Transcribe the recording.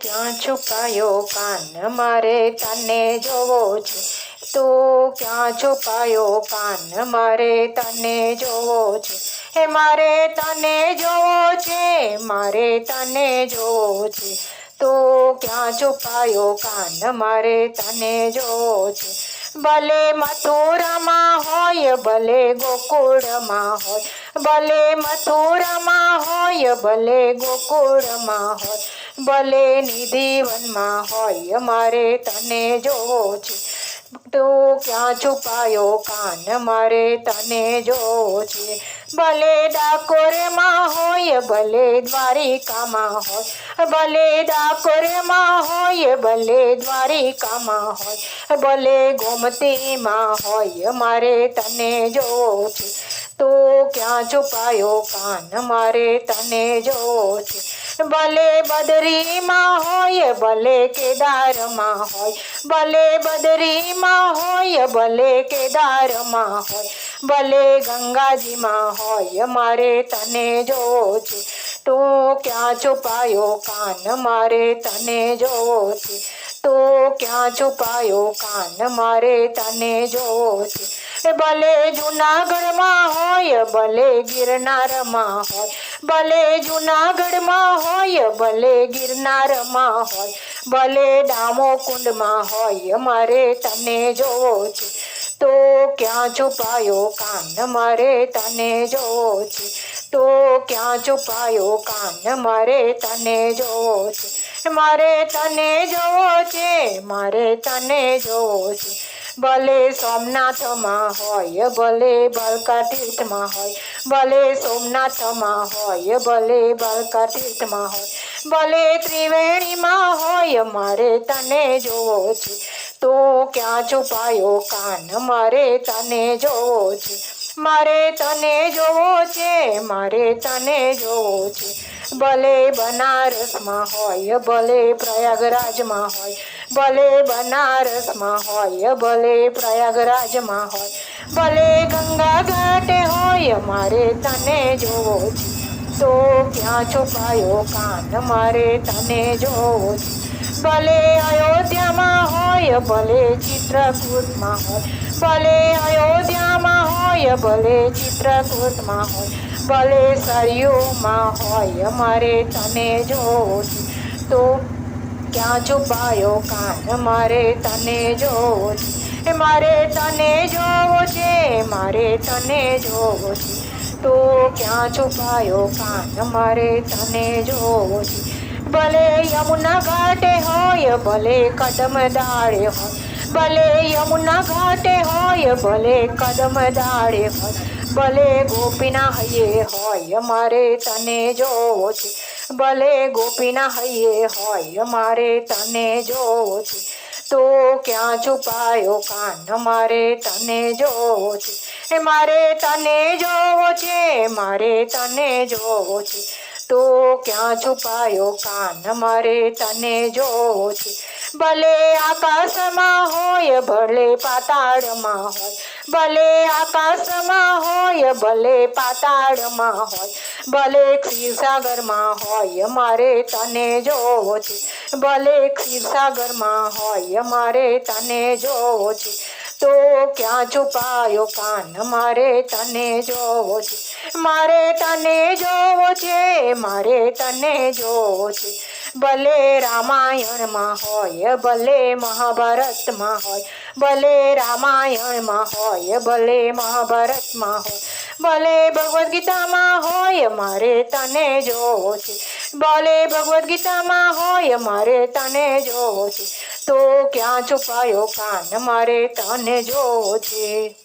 ક્યાં છુપાયો કાન મારે તને જોવો છે. તું ક્યાં છુપાયો કાન મારે તને જોવો છે. હે મારે તને જોવો છે, મારે તને જોવો છે. તું ક્યાં છુપાયો કાન મારે તને જોવો છે. ભલે મથુરામાં હોય ભલે ગોકુળમાં હોય, ભલે મથુરામાં હોય ભલે ગોકુળમાં હોય, ભલે નિધિવનમાં હોય મારે તને જોવો છે. તું ક્યાં છુપાયો કાન મારે તને જોવો છે. ભલે ડાકોરમાં હોય ભલે દ્વારિકામાં હોય, ભલે ડાકોરમાં હોય ભલે દ્વારિકામાં હોય, ભલે ગોમતીમાં હોય મારે તને જોવો છે. તું ક્યાં છુપાયો કાન મારે તને જોવો છે. ભલે બદરીમાં હોય ભલે કેદારમાં હોય, ભલે બદરીમાં હોય ભલે કેદારમાં હોય, ભલે ગંગાજીમાં હોય મારે તને જોવો છે. તું ક્યાં છુપાયો કાન મારે તને જોવો છે. તું ક્યાં છુપાયો કાન મારે તને જોવો છે. ભલે જુનાગઢમાં હોય ભલે ગિરનારમાં હોય, ભલે જુનાગઢમાં હોય ભલે ગિરનારમાં હોય, ભલે દામોકુંડમાં હોય મારે તને જોવો છે. તું ક્યાં છુપાયો કાન મારે તને જોવો છે. તું ક્યાં છુપાયો કાન મારે તને જોવો છે. મારે તને જોવો છે, મારે તને જોવો છે. ભલે સોમનાથમાં હોય ભલે બલકા તીર્થમાં હોય, ભલે સોમનાથમાં હોય ભલે બલકા તીર્થમાં હોય, ભલે ત્રિવેણીમાં હોય મારે તને જોવો છે. તું ક્યાં છુપાયો કાન મારે તને જોવો છે. મારે તને જોવો છે, મારે તને જોવો છે. ભલે બનારસમાં હોય ભલે પ્રયાગરાજમાં હોય, ભલે બનારસમાં હોય ભલે પ્રયાગરાજમાં હોય, ભલે ગંગા ઘાટે હોય મારે તને જોવો છે. તો ક્યાં છુપાયો કાન મારે તને જોવો છે. ભલે અયોધ્યામાં હોય ભલે ચિત્રકૂટમાં હોય, ભલે અયોધ્યામાં હોય ભલે ચિત્રકૂટમાં હોય, ભલે સરયુમાં હોય મારે તને જોવો છે. તો ક્યાં છુપાયો કાન મારે તને જોવો છે. મારે તને જોવો છે, મારે તને જોવો છે. તો ક્યાં છુપાયો કાન મારે તને જોવો છે. ભલે યમુના ઘાટે હોય ભલે કદમ ડાળે હોય, ભલે યમુના ઘાટે હોય ભલે કદમ ડાળે હોય, ભલે ગોપીના હૈયે હોય મારે તને જોવો છે. ભલે ગોપીના હૈયે હોય મારે તને જોવો છે. તો ક્યાં છુપાયો કાન મારે તને જોવો છે. મારે તને જોવો છે, મારે તને જોવો છે. તો ક્યાં છુપાયો કાન મારે તને જોવો છે. ભલે આકાશમાં હોય ભલે પાતાળમાં હોય, ભલે આકાશમાં હોય ભલે પાતાળમાં હોય, ભલે ક્ષીરસાગરમાં હોય મારે તને જોવો છે. ભલે ક્ષીરસાગરમાં હોય મારે તને જોવો છે. તો ક્યાં છુપાયો કાન મારે તને જોવો છે. મારે તને જોવો છે, મારે તને જોવો છે. ભલે રામાયણમાં હોય ભલે મહાભારતમાં હોય, ભલે રામાયણમાં હોય ભલે મહાભારતમાં હોય, ભલે ભગવદ્ ગીતામાં હોય મારે તને જોવો છે. ભલે ભગવદ્ ગીતામાં હોય મારે તને જોવો છે. તો ક્યાં છુપાયો કાન મારે તને જોવો છે.